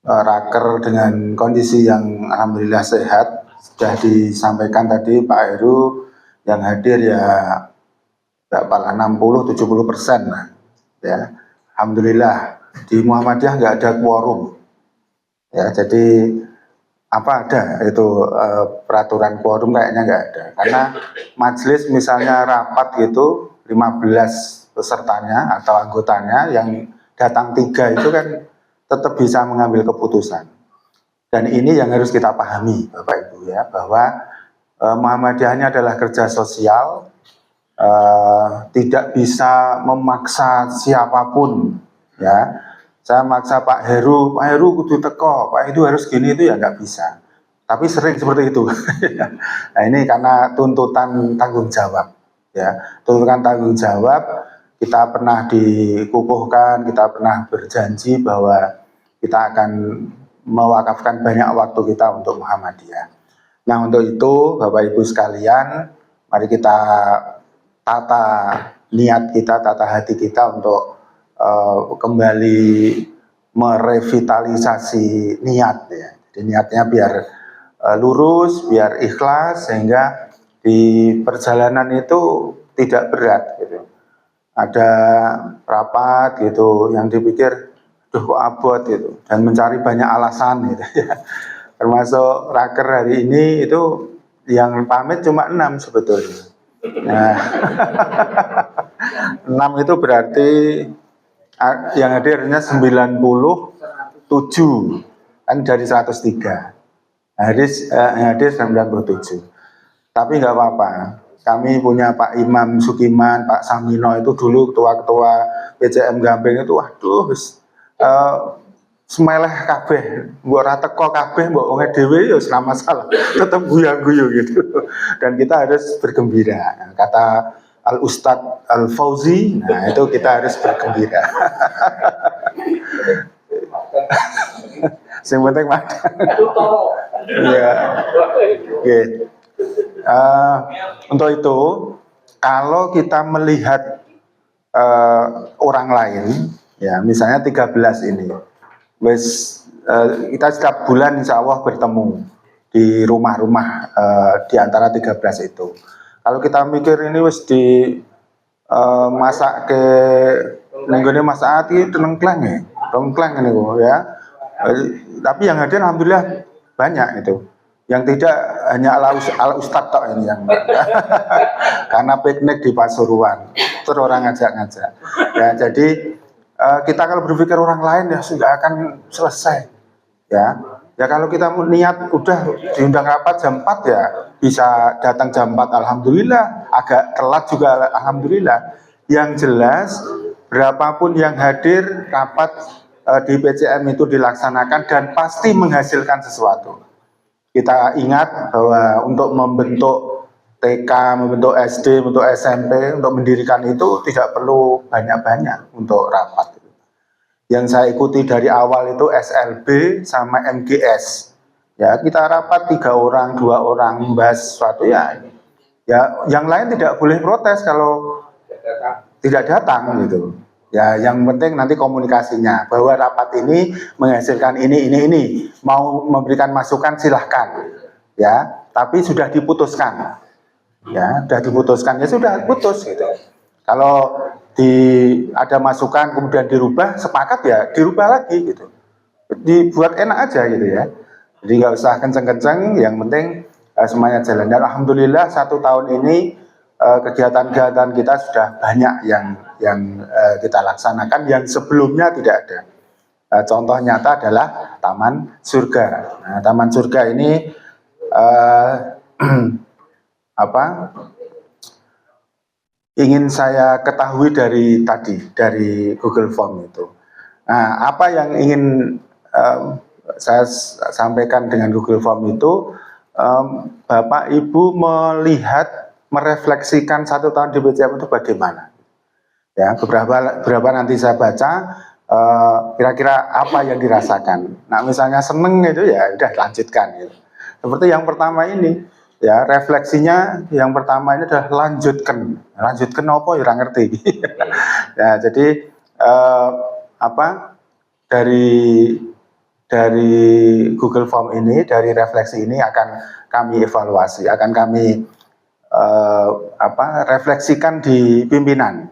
raker dengan kondisi yang alhamdulillah sehat. Sudah disampaikan tadi Pak Heru, yang hadir ya berapa 60-70% lah ya. Alhamdulillah di Muhammadiyah nggak ada quorum ya, jadi apa ada itu peraturan quorum kayaknya nggak ada, karena majelis misalnya rapat gitu 15 pesertanya atau anggotanya yang datang 3 itu kan tetap bisa mengambil keputusan. Dan ini yang harus kita pahami Bapak Ibu ya, bahwa Muhammadiyah ini adalah kerja sosial, tidak bisa memaksa siapapun ya. Saya maksa Pak Heru kudu teko, Pak Heru harus gini, itu ya nggak bisa. Tapi sering seperti itu. Nah ini karena tuntutan tanggung jawab ya, tuntutan tanggung jawab. Kita pernah dikukuhkan, kita pernah berjanji bahwa kita akan mewakafkan banyak waktu kita untuk Muhammadiyah. Nah untuk itu Bapak Ibu sekalian, mari kita tata niat kita, tata hati kita untuk kembali merevitalisasi niat ya. Jadi niatnya biar lurus, biar ikhlas, sehingga di perjalanan itu tidak berat gitu. Ada rapat gitu yang dipikir duh kok abot gitu, dan mencari banyak alasan gitu ya. Termasuk raker hari ini itu yang pamit cuma 6 sebetulnya. Nah, 6 itu berarti yang hadirnya 97 kan dari 103. Hadir 97. Tapi nggak apa-apa. Kami punya Pak Imam Sukiman, Pak Samino itu dulu ketua-ketua PCM Gamping itu, waduh, semeleh kabeh, mbok ora teko kabeh, mbok wong dhewe ya ora masalah, tetap guyu-guyu gitu. Dan kita harus bergembira. Kata Al Ustadz Al Fauzi, nah itu kita harus bergembira. Yang penting makan. Ya. Oke. Untuk itu, kalau kita melihat orang lain, ya misalnya 13 ini, kita setiap bulan insya Allah bertemu di rumah-rumah di antara 13 itu. Kalau kita mikir ini wis di masak ke nenggone masak ati tenengkleng ini ya. Tapi yang hadir alhamdulillah banyak itu. Yang tidak hanya ala ustadz tok ini yang karena piknik di Pasuruan, terus orang ngajak-ngajak. Ya, jadi kita kalau berpikir orang lain ya sudah akan selesai. Ya kalau kita niat udah diundang rapat jam 4 ya bisa datang jam 4 alhamdulillah, agak telat juga alhamdulillah. Yang jelas berapapun yang hadir rapat di PCM itu dilaksanakan dan pasti menghasilkan sesuatu. Kita ingat bahwa untuk membentuk TK, membentuk SD, membentuk SMP, untuk mendirikan itu tidak perlu banyak-banyak untuk rapat. Yang saya ikuti dari awal itu SLB sama MGS. Ya, kita rapat 3 orang, 2 orang membahas sesuatu ya yang lain tidak boleh protes kalau tidak datang gitu. Ya, yang penting nanti komunikasinya bahwa rapat ini menghasilkan ini. Mau memberikan masukan silahkan. Ya, tapi sudah diputuskan. Ya, sudah diputuskan ya sudah putus gitu. Kalau ada masukan kemudian dirubah, sepakat ya dirubah lagi gitu. Dibuat enak aja gitu ya. Jadi nggak usah kenceng-kenceng, yang penting semuanya jalan. Dan alhamdulillah 1 tahun ini kegiatan-kegiatan kita sudah banyak yang kita laksanakan yang sebelumnya tidak ada. Contoh nyata adalah Taman Surga. Nah, Taman Surga ini ingin saya ketahui dari Google Form itu. Nah, apa yang ingin saya sampaikan dengan Google Form itu, Bapak Ibu melihat, merefleksikan 1 tahun di PCM itu bagaimana. Ya, beberapa nanti saya baca kira-kira apa yang dirasakan. Nah, misalnya seneng itu ya udah lanjutkan gitu. Seperti yang pertama ini, ya refleksinya yang pertama ini adalah lanjutkan apa ya ngerti. Ya, jadi dari dari Google Form ini, dari refleksi ini akan kami evaluasi, akan kami refleksikan di pimpinan.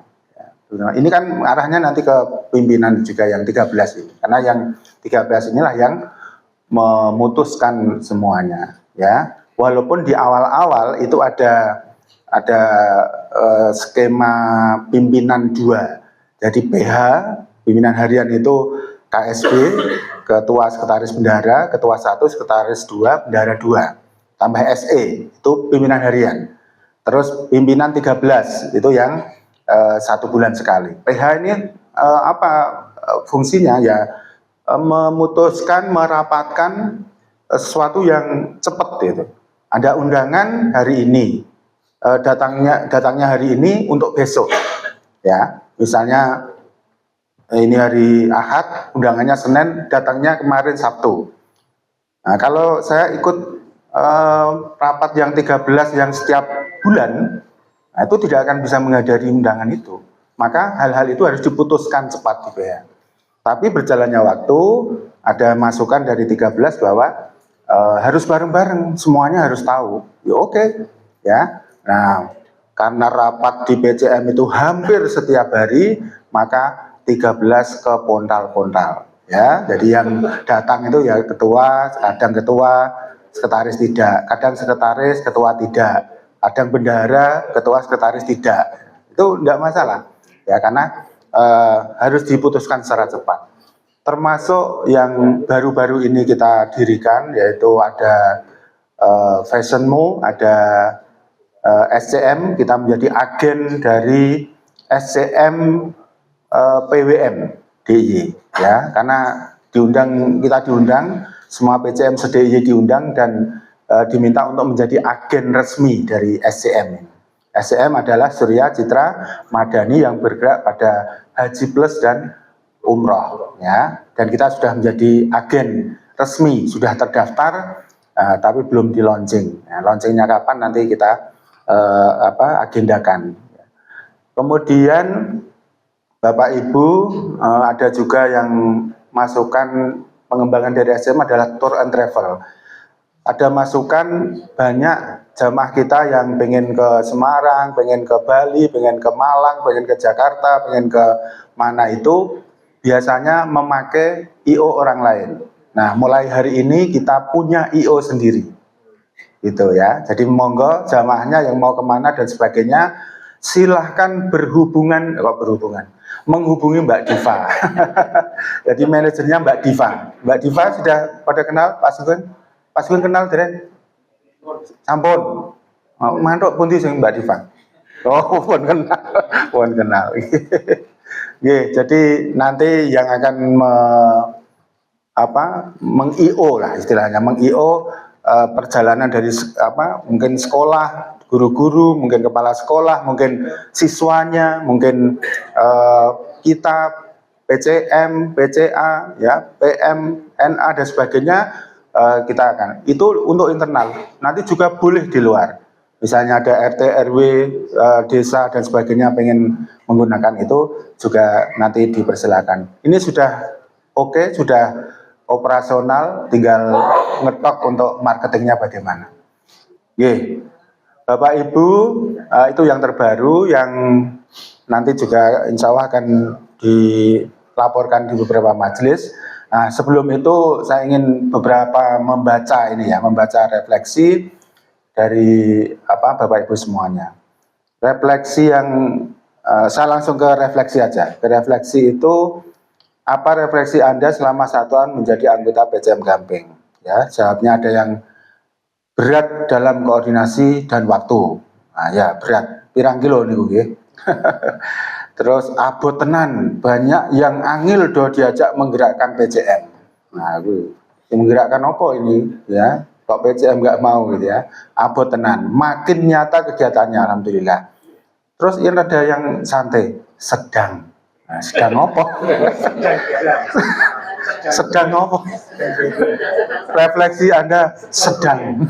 Ini kan arahnya nanti ke pimpinan juga yang 13 ini, karena yang 13 inilah yang memutuskan semuanya, ya. Walaupun di awal-awal itu ada skema pimpinan 2. Jadi PH, pimpinan harian itu KSB, ketua sekretaris bendahara, ketua 1, sekretaris 2, bendahara 2, tambah SE, itu pimpinan harian. Terus pimpinan 13 itu yang 1 bulan sekali. PH ini fungsinya ya memutuskan, merapatkan sesuatu yang cepat gitu. Ada undangan hari ini, datangnya hari ini untuk besok, ya. Misalnya ini hari Ahad, undangannya Senin, datangnya kemarin Sabtu. Nah, kalau saya ikut rapat yang 13 yang setiap bulan, nah itu tidak akan bisa menghadiri undangan itu. Maka hal-hal itu harus diputuskan cepat gitu ya. Tapi berjalannya waktu, ada masukan dari 13 bahwa harus bareng-bareng, semuanya harus tahu. Ya oke, ya. Nah, karena rapat di PCM itu hampir setiap hari, maka 13 ke pontal-pontal. Ya, jadi yang datang itu ya ketua, kadang ketua, sekretaris tidak, kadang sekretaris, ketua tidak, kadang bendahara, ketua sekretaris tidak. Itu tidak masalah, ya, karena harus diputuskan secara cepat. Termasuk yang baru-baru ini kita dirikan, yaitu ada Fashionmu, ada SCM, kita menjadi agen dari SCM PWM DIY, ya, karena kita diundang, semua PCM se-DIY diundang dan diminta untuk menjadi agen resmi dari SCM. SCM adalah Surya Citra Madani yang bergerak pada Haji Plus dan Umroh, ya, dan kita sudah menjadi agen resmi, sudah terdaftar, tapi belum di launching. Nah, launchingnya kapan nanti kita agendakan. Kemudian Bapak Ibu, ada juga yang masukan pengembangan dari SCM adalah tour and travel. Ada masukan banyak jamaah kita yang pengen ke Semarang, pengen ke Bali, pengen ke Malang, pengen ke Jakarta, pengen ke mana itu, biasanya memakai IO orang lain. Nah, mulai hari ini kita punya IO sendiri, gitu ya. Jadi monggo jamaahnya yang mau kemana dan sebagainya, silahkan menghubungi Mbak Diva. Jadi manajernya Mbak Diva. Mbak Diva sudah pada kenal Pak Sugeng? Pak Sugeng kenal Dren? Sampun. Mantuk pundi sing Mbak Diva? Oh, pun kenal. Jadi nanti yang akan meng-IO lah istilahnya, meng-IO perjalanan dari mungkin sekolah, guru-guru, mungkin kepala sekolah, mungkin siswanya, mungkin kita PCM, PCA, ya, PM, NA dan sebagainya, kita akan itu untuk internal. Nanti juga boleh di luar. Misalnya ada RT, RW, desa dan sebagainya pengen menggunakan itu juga nanti dipersilakan. Ini sudah oke, sudah operasional, tinggal ngetok untuk marketingnya bagaimana. Bapak Ibu, itu yang terbaru yang nanti juga insya Allah akan dilaporkan di beberapa majelis. Nah, sebelum itu saya ingin membaca refleksi dari Bapak Ibu semuanya. Refleksi yang saya langsung ke refleksi aja. Ke refleksi itu, apa refleksi Anda selama 1 tahun menjadi anggota PCM Gamping? Ya, jawabnya ada yang berat dalam koordinasi dan waktu. Nah, ya berat. Pirang kilo nih gue. Terus abot tenan, banyak yang angil do diajak menggerakkan PCM. Nah, gue menggerakkan apa ini? Ya, kok PCM nggak mau gitu ya? Abot tenan. Makin nyata kegiatannya, alhamdulillah. Terus ini ada yang santai, sedang. Nah, sedang apa? Sedang apa? Refleksi Anda sedang.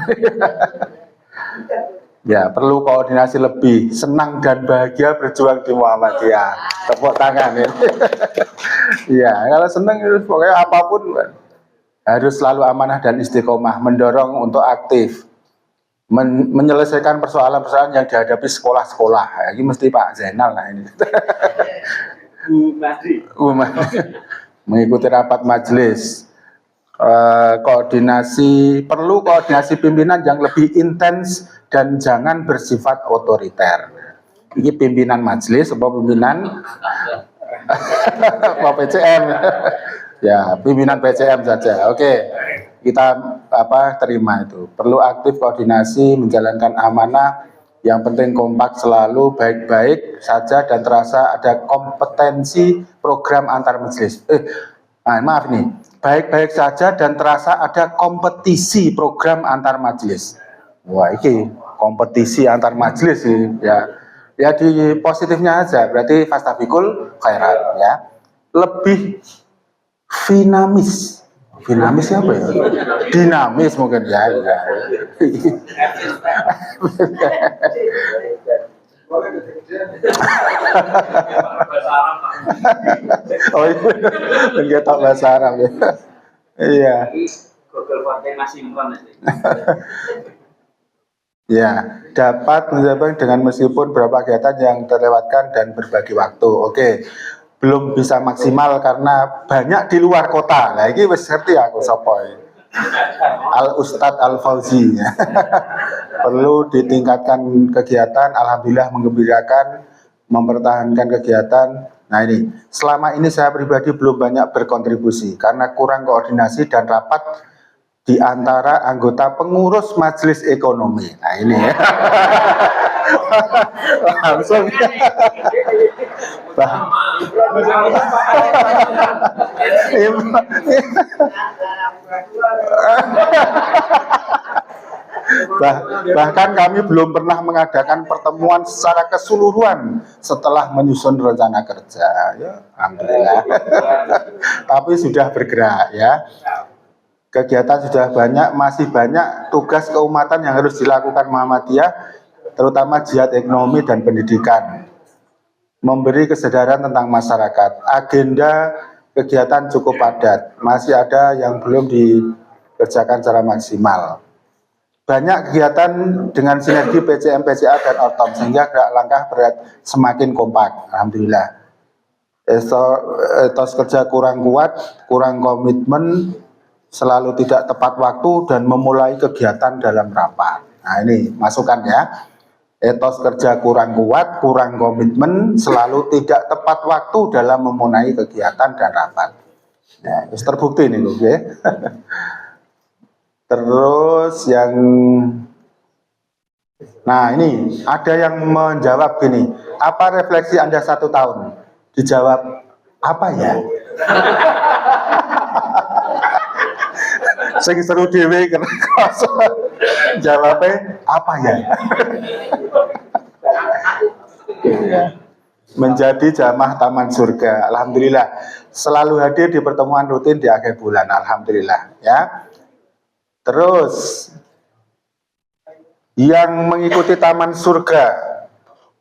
Ya, perlu koordinasi lebih. Senang dan bahagia berjuang di Muhammadiyah. Tepuk tangan ya. Ya, kalau senang itu pokoknya apapun. harus selalu amanah dan istiqomah, mendorong untuk aktif, menyelesaikan persoalan-persoalan yang dihadapi sekolah-sekolah. Ini mesti Pak Zainal lah ini. Mengikuti rapat majelis, perlu koordinasi pimpinan yang lebih intens dan jangan bersifat otoriter. Ini pimpinan majelis atau pimpinan PCM? Ya, pimpinan PCM saja. Oke, kita terima itu. Perlu aktif koordinasi, menjalankan amanah. Yang penting kompak selalu, baik-baik saja dan terasa ada kompetensi program antar majelis. Maaf nih, baik-baik saja dan terasa ada kompetisi program antar majelis. Wah, ini kompetisi antar majelis ya. Ya di positifnya aja, berarti fastabikul khairat ya. Lebih dinamis. Dinamis apa ya? Dinamis mungkin ya. Oh iya, enggak tahu bahasa Arab ya. Iya. Ya, dapat menjabat dengan meskipun beberapa kegiatan yang terlewatkan dan berbagi waktu. Oke, belum bisa maksimal karena banyak di luar kota. Nah, ini wis ngerti aku sopoy. Al Ustadz Al Fauzi. Perlu ditingkatkan kegiatan. Alhamdulillah menggembirakan, mempertahankan kegiatan. Nah ini, selama ini saya pribadi belum banyak berkontribusi karena kurang koordinasi dan rapat di antara anggota pengurus majelis ekonomi. Nah ini ya. Langsung. Bahkan kami belum pernah mengadakan pertemuan secara keseluruhan setelah menyusun rencana kerja. Ya, alhamdulillah. Tapi sudah bergerak ya. Kegiatan sudah banyak, masih banyak tugas keumatan yang harus dilakukan Muhammadiyah, terutama jihad ekonomi dan pendidikan. Memberi kesadaran tentang masyarakat. Agenda kegiatan cukup padat, masih ada yang belum dikerjakan secara maksimal. Banyak kegiatan dengan sinergi PCM, PCA, dan Ortom, sehingga gerak langkah berat semakin kompak. Alhamdulillah. Etos kerja kurang kuat, kurang komitmen, selalu tidak tepat waktu dan memulai kegiatan dalam rapat. Nah ini masukan ya. Etos kerja kurang kuat, kurang komitmen, selalu tidak tepat waktu dalam memulai kegiatan dan rapat. Ya, terus terbukti nih, oke. Terus yang, nah ini ada yang menjawab gini, apa refleksi Anda 1 tahun? Dijawab apa ya? Sing seru dhewe kena jawabnya apa ya? Menjadi jamaah Taman Surga. Alhamdulillah selalu hadir di pertemuan rutin di akhir bulan. Alhamdulillah ya. Terus yang mengikuti Taman Surga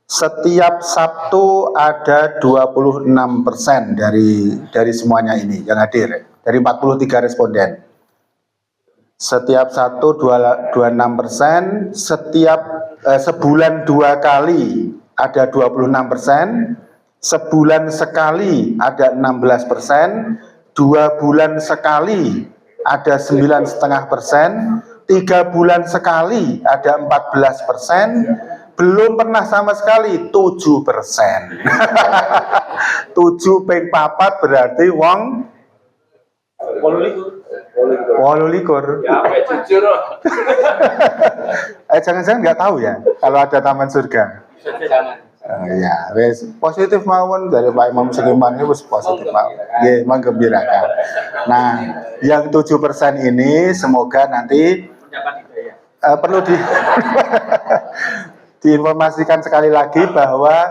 setiap Sabtu ada 26% dari semuanya ini yang hadir dari 43 responden. Setiap Sabtu 26%, setiap sebulan 2 kali ada 26%, sebulan sekali ada 16%, 2 bulan sekali ada 9,5%, 3 bulan sekali ada 14%, belum pernah sama sekali 7%. 7 ping 4 berarti wong 28. Ya, jujur. Jangan-jangan nggak tahu ya kalau ada Taman Surga. Ya, wes positif mawon dari Pak Imam Suleiman itu positif mawon. Nggih, menggembirakan. Nah, yang 7% ini semoga nanti perlu diinformasikan sekali lagi bahwa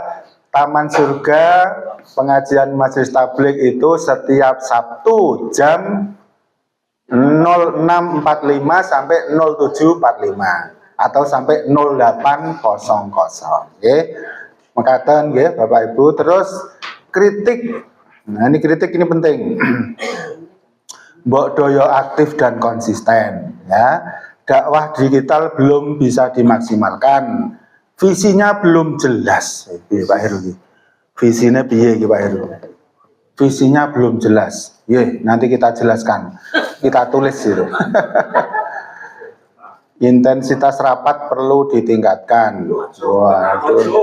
Taman Surga pengajian Majelis Tabligh itu setiap Sabtu jam 06.45 sampai 07.45 atau sampai 08.00. Oke. Mekaten nggih Bapak Ibu. Terus kritik. Nah, ini kritik ini penting. mbok doyo aktif dan konsisten ya. Dakwah digital belum bisa dimaksimalkan. Visinya belum jelas. Pak Heru. Visinya piye Pak Heru? Visinya belum jelas. Nanti kita jelaskan. Kita tulis itu. Intensitas rapat perlu ditingkatkan. Wah, itu.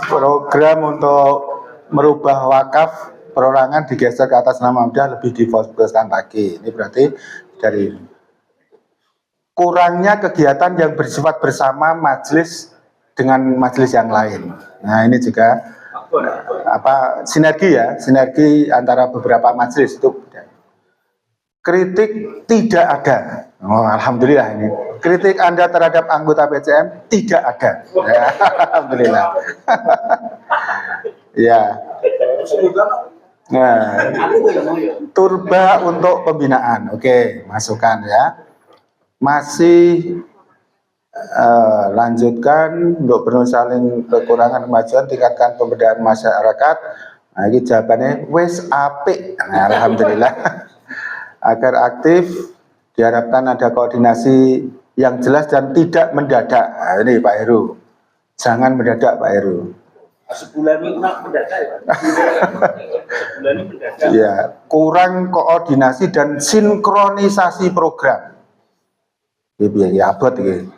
Program untuk merubah wakaf perorangan digeser ke atas nama muda lebih difokuskan lagi. Ini berarti dari kurangnya kegiatan yang bersifat bersama majelis dengan majelis yang lain. Nah, ini juga sinergi antara beberapa majelis itu. Kritik tidak ada. Oh, alhamdulillah ini. Kritik Anda terhadap anggota PCM tidak ada. Ya, alhamdulillah. Ya. Nah, turba untuk pembinaan. Oke, masukkan ya. Masih lanjutkan untuk saling kekurangan kemajuan, tingkatkan pemberdayaan masyarakat. Nah, ini jawabannya wes apik. Nah, alhamdulillah. Agar aktif, diharapkan ada koordinasi yang jelas dan tidak mendadak. Nah, ini Pak Heru, jangan mendadak Pak Heru. Sebulan ini mendadak ya Pak? Sebulan ini mendadak. Ya, kurang koordinasi dan sinkronisasi program. Ini abot ini.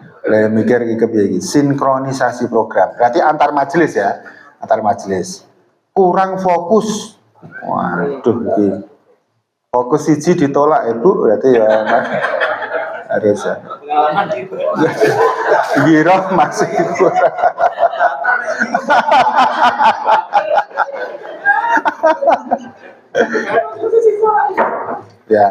Mikir ini sinkronisasi program. Berarti antar majelis ya, antar majelis. Kurang fokus. Waduh, ini. Fokus siji ditolak Ibu, berarti ya harus ya. Giro masih kurang. Ya,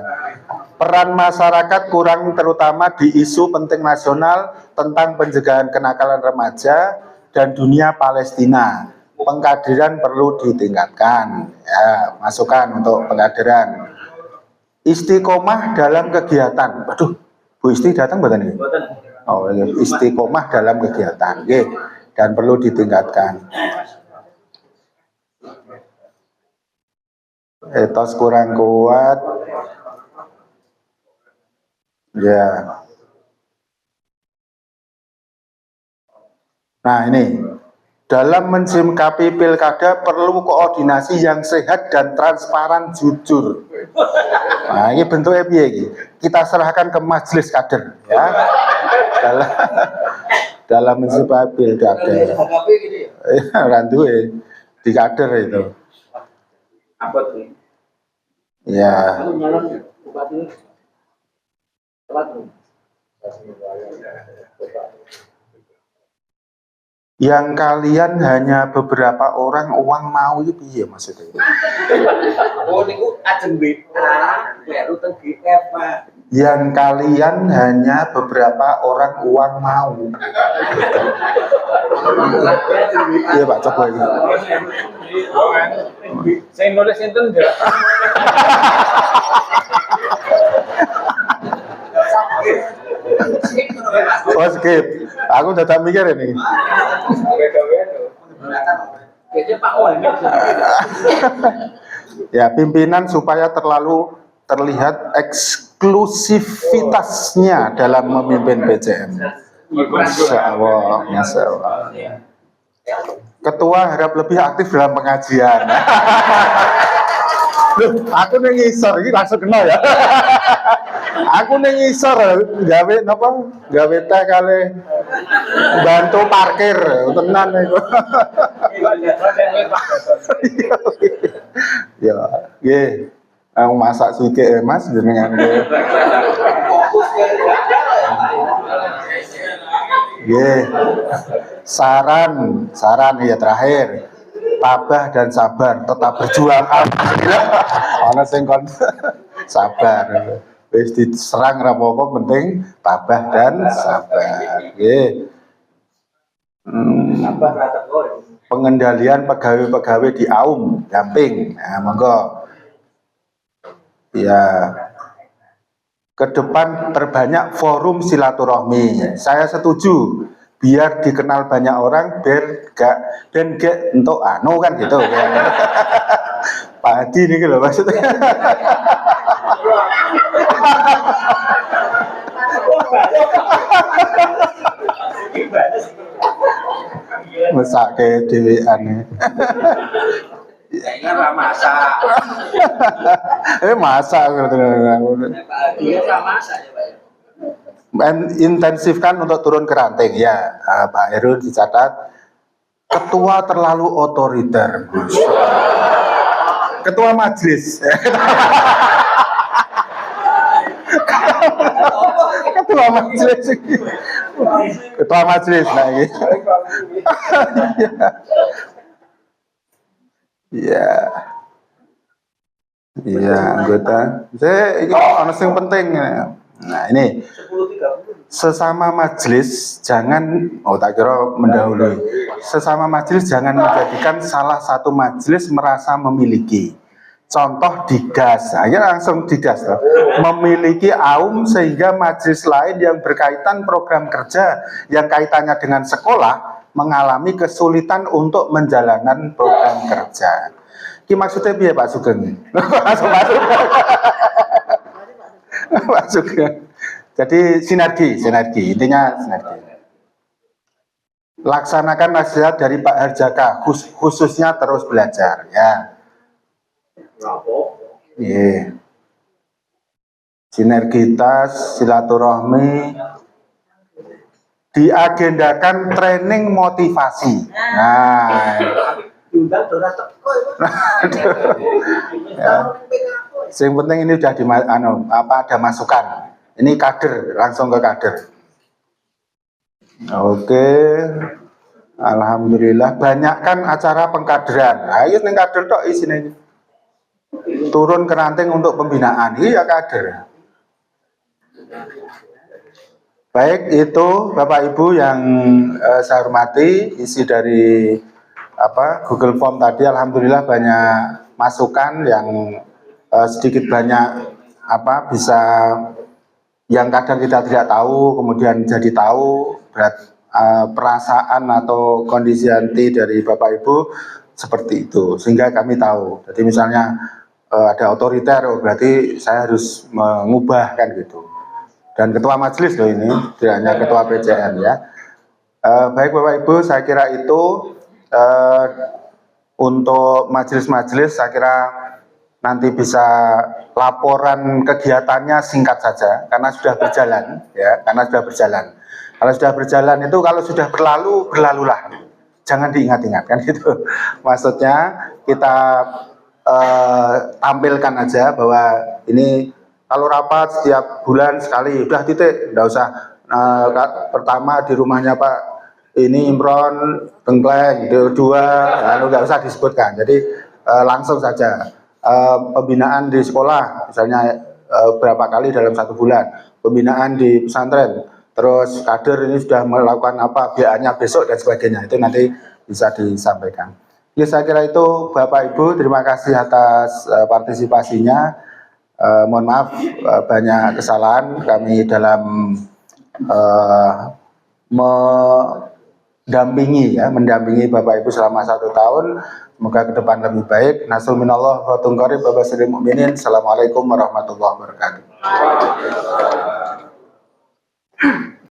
peran masyarakat kurang terutama di isu penting nasional tentang pencegahan kenakalan remaja dan dunia Palestina. Pengkaderan perlu ditingkatkan. Ya, masukan untuk pengkaderan. Istiqomah dalam kegiatan. Aduh, Bu Isti datang bukan ini? Oh, iya. Istiqomah dalam kegiatan. Oke. Dan perlu ditingkatkan. Etos kurang kuat. Ya. Nah, ini. Dalam mensikapi pilkada perlu koordinasi yang sehat dan transparan jujur. Nah, ini bentuknya piye iki? Kita serahkan ke majelis kader ya. Dalam mensikapi pilkada. Ya, randu di kader itu. Ya. Yang kalian hanya beberapa orang uang mau itu piye maksudnya? Oh niku ajeng WA, baru teng GF Pak. Yang kalian hanya beberapa orang uang mau. Iya Pak, coba ini. Saya nulis itu enggak. Oh skip, aku udah tak mikir ini. Ya, pimpinan supaya terlalu terlihat eksklusivitasnya dalam memimpin PCM. Masya Allah, Masya Allah. Ketua harap lebih aktif dalam pengajian. Loh, aku nih ngisor, ini langsung kenal ya. Aku nih ngisor, gawe apa? Gawe teh kali bantu parkir, tenan itu. Ya, nggih. Aku masak sithik Mas jenengan nggih. Nggih. Saran ya terakhir. Tabah dan sabar, tetap berjuang. Alhamdulillah. Ana sing kon sabar. Wis diserang ra apa-apa, penting tabah dan sabar. Nggih. Pengendalian pegawai-pegawai di AUM, damping. Nah, monggo. Ya. ke depan perbanyak forum silaturahmi. Saya setuju, biar dikenal banyak orang, biar gak untuk anu kan gitu. Pak Hadi ini loh maksudnya. Masak ke dewean. Kayaknya nggak masak. Masak gitu. Dia nggak masak ya Pak. Intensifkan untuk turun ke ranting ya, Pak Heru dicatat. Ketua terlalu otoriter. Ketua majelis. Ketua majelis. Ketua majelis nah gitu. Iya. Iya, anggota. Saya ini ono sing penting. Nah, ini sesama majelis jangan tak kira mendahului. Sesama majelis jangan menjadikan salah satu majelis merasa memiliki. Contoh digas, aja langsung digas loh. Memiliki aum sehingga majelis lain yang berkaitan program kerja yang kaitannya dengan sekolah mengalami kesulitan untuk menjalankan program kerja. Ki maksudnya biar Pak Sugeng. Masuk. Pak Sugeng. Jadi sinergi, intinya sinergi. Laksanakan nasihat dari Pak Harjaka, khususnya terus belajar, ya. Yeah. Sinergitas, silaturahmi, diagendakan training motivasi. Nah, ya. Yang penting ini sudah ada masukan. Ini kader, langsung ke kader. Oke, alhamdulillah. Banyakkan acara pengkaderan. Ayo nih kader tok isinya. Turun ke ranting untuk pembinaan. Iya kader. Baik, itu Bapak Ibu yang saya hormati, isi dari Google Form tadi, alhamdulillah banyak masukan yang sedikit banyak bisa yang kadang kita tidak tahu, kemudian jadi tahu perasaan atau kondisi hati dari Bapak Ibu seperti itu, sehingga kami tahu. Jadi misalnya ada otoriter, berarti saya harus mengubah kan gitu. Dan ketua majelis loh ini, tidak hanya ketua PJN ya. Baik Bapak Ibu, saya kira itu untuk majelis-majelis saya kira nanti bisa laporan kegiatannya singkat saja karena sudah berjalan ya, Kalau sudah berjalan itu kalau sudah berlalu, berlalulah. Jangan diingat-ingat kan gitu. Maksudnya kita tampilkan aja bahwa ini kalau rapat setiap bulan sekali, udah titik, enggak usah pertama di rumahnya Pak ini Imron, Tengkleng, dua, lalu enggak usah disebutkan. Jadi langsung saja pembinaan di sekolah, misalnya berapa kali dalam satu bulan, pembinaan di pesantren, terus kader ini sudah melakukan apa, biayanya besok dan sebagainya, itu nanti bisa disampaikan. Ya saya kira itu Bapak Ibu, terima kasih atas partisipasinya. Mohon maaf banyak kesalahan kami dalam mendampingi Bapak Ibu selama 1 tahun. Semoga ke depan lebih baik. Nasrul minallah wa fatun qarib. Assalamualaikum warahmatullahi wabarakatuh.